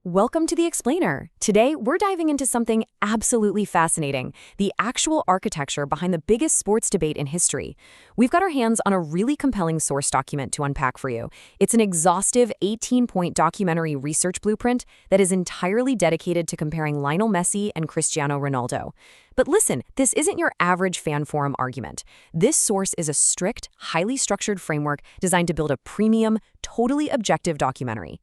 Welcome to The Explainer. Today, we're diving into something absolutely fascinating, the actual architecture behind the biggest sports debate in history. We've got our hands on a really compelling source document to unpack for you. It's an exhaustive 18-point documentary research blueprint that is entirely dedicated to comparing Lionel Messi and Cristiano Ronaldo. But listen, this isn't your average fan forum argument. This source is a strict, highly structured framework designed to build a premium, totally objective documentary.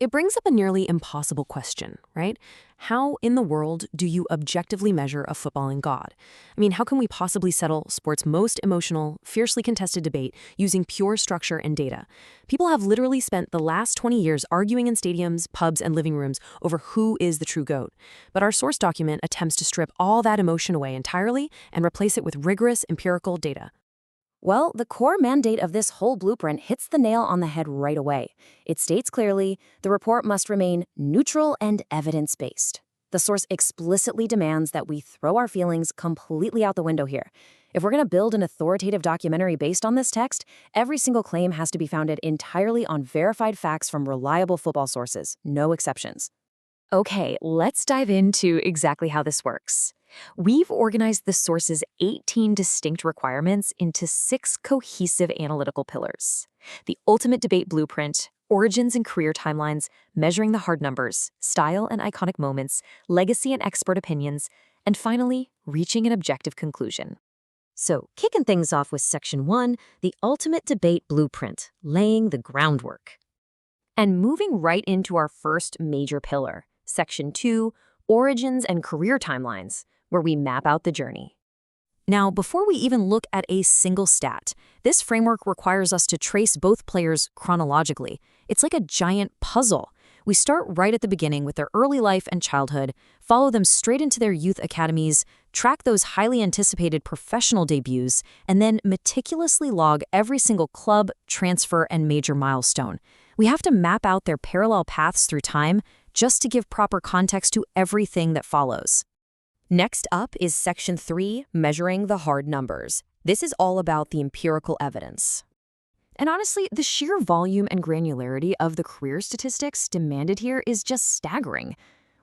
It brings up a nearly impossible question, right? How in the world do you objectively measure a footballing god? I mean, how can we possibly settle sport's most emotional, fiercely contested debate using pure structure and data? People have literally spent the last 20 years arguing in stadiums, pubs, and living rooms over who is the true GOAT. But our source document attempts to strip all that emotion away entirely and replace it with rigorous empirical data. Well, the core mandate of this whole blueprint hits the nail on the head right away. It states clearly, the report must remain neutral and evidence-based. The source explicitly demands that we throw our feelings completely out the window here. If we're going to build an authoritative documentary based on this text, every single claim has to be founded entirely on verified facts from reliable football sources, no exceptions. Okay, let's dive into exactly how this works. We've organized the source's 18 distinct requirements into 6 cohesive analytical pillars: the ultimate debate blueprint, origins and career timelines, measuring the hard numbers, style and iconic moments, legacy and expert opinions, and finally, reaching an objective conclusion. So, kicking things off with Section 1, the ultimate debate blueprint, laying the groundwork. And moving right into our first major pillar, Section 2, origins and career timelines, where we map out the journey. Now, before we even look at a single stat, this framework requires us to trace both players chronologically. It's like a giant puzzle. We start right at the beginning with their early life and childhood, follow them straight into their youth academies, track those highly anticipated professional debuts, and then meticulously log every single club, transfer, and major milestone. We have to map out their parallel paths through time just to give proper context to everything that follows. Next up is Section 3, measuring the hard numbers. This is all about the empirical evidence. And honestly, the sheer volume and granularity of the career statistics demanded here is just staggering.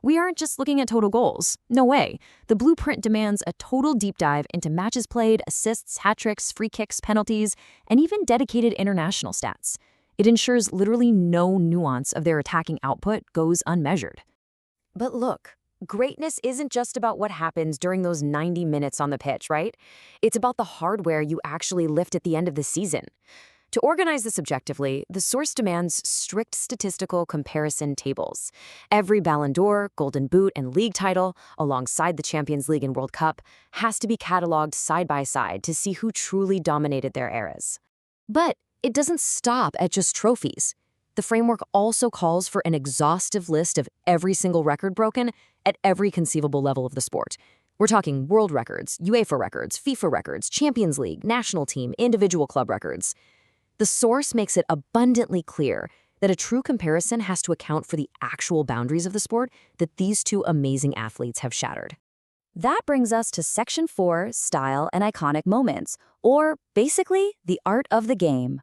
We aren't just looking at total goals. No way. The blueprint demands a total deep dive into matches played, assists, hat tricks, free kicks, penalties, and even dedicated international stats. It ensures literally no nuance of their attacking output goes unmeasured. But look, greatness isn't just about what happens during those 90 minutes on the pitch, right? It's about the hardware you actually lift at the end of the season. To organize this objectively, the source demands strict statistical comparison tables. Every Ballon d'Or, Golden Boot, and league title, alongside the Champions League and World Cup, has to be cataloged side by side to see who truly dominated their eras. But it doesn't stop at just trophies. The framework also calls for an exhaustive list of every single record broken at every conceivable level of the sport. We're talking world records, UEFA records, FIFA records, Champions League, national team, individual club records. The source makes it abundantly clear that a true comparison has to account for the actual boundaries of the sport that these two amazing athletes have shattered. That brings us to Section 4, style and iconic moments, or basically, the art of the game.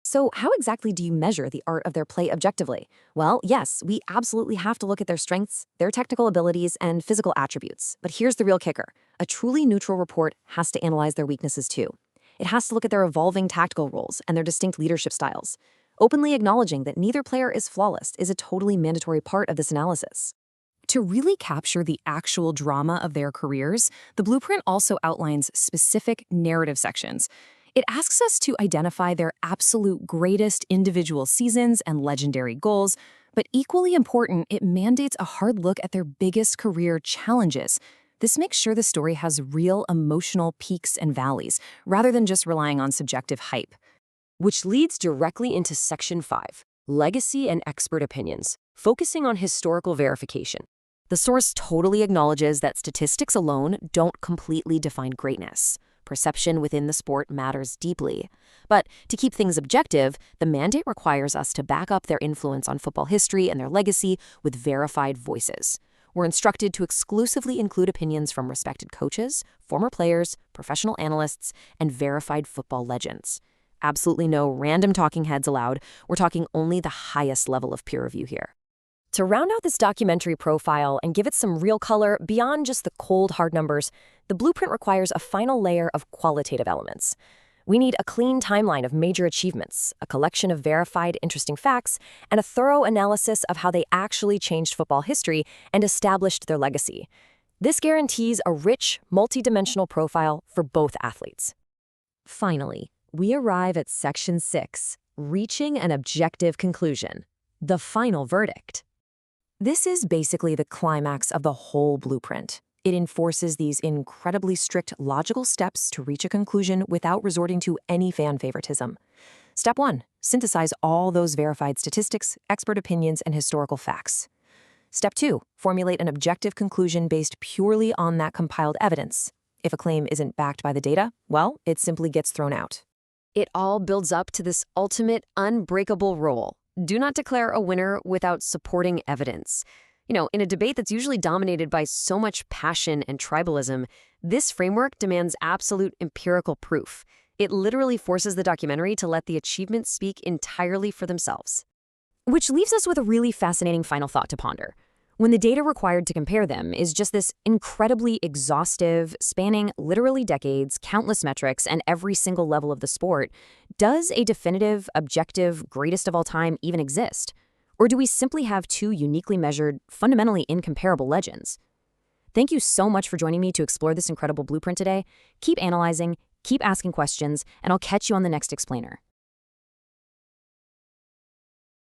So how exactly do you measure the art of their play objectively? Well, yes, we absolutely have to look at their strengths, their technical abilities, and physical attributes. But here's the real kicker. A truly neutral report has to analyze their weaknesses too. It has to look at their evolving tactical roles and their distinct leadership styles. Openly acknowledging that neither player is flawless is a totally mandatory part of this analysis. To really capture the actual drama of their careers, the blueprint also outlines specific narrative sections. It asks us to identify their absolute greatest individual seasons and legendary goals, but equally important, it mandates a hard look at their biggest career challenges. This makes sure the story has real emotional peaks and valleys, rather than just relying on subjective hype. Which leads directly into Section 5, legacy and expert opinions, focusing on historical verification. The source totally acknowledges that statistics alone don't completely define greatness. Perception within the sport matters deeply. But to keep things objective, the mandate requires us to back up their influence on football history and their legacy with verified voices. We're instructed to exclusively include opinions from respected coaches, former players, professional analysts, and verified football legends. Absolutely no random talking heads allowed. We're talking only the highest level of peer review here. To round out this documentary profile and give it some real color beyond just the cold, hard numbers, the blueprint requires a final layer of qualitative elements. We need a clean timeline of major achievements, a collection of verified, interesting facts, and a thorough analysis of how they actually changed football history and established their legacy. This guarantees a rich, multidimensional profile for both athletes. Finally, we arrive at Section 6, reaching an objective conclusion, the final verdict. This is basically the climax of the whole blueprint. It enforces these incredibly strict logical steps to reach a conclusion without resorting to any fan favoritism. Step 1. Synthesize all those verified statistics, expert opinions, and historical facts. Step 2. Formulate an objective conclusion based purely on that compiled evidence. If a claim isn't backed by the data, well, it simply gets thrown out. It all builds up to this ultimate, unbreakable rule. Do not declare a winner without supporting evidence. In a debate that's usually dominated by so much passion and tribalism, this framework demands absolute empirical proof. It literally forces the documentary to let the achievements speak entirely for themselves. Which leaves us with a really fascinating final thought to ponder. When the data required to compare them is just this incredibly exhaustive, spanning literally decades, countless metrics, and every single level of the sport, does a definitive, objective, greatest of all time even exist? Or do we simply have two uniquely measured, fundamentally incomparable legends? Thank you so much for joining me to explore this incredible blueprint today. Keep analyzing, keep asking questions, and I'll catch you on the next explainer.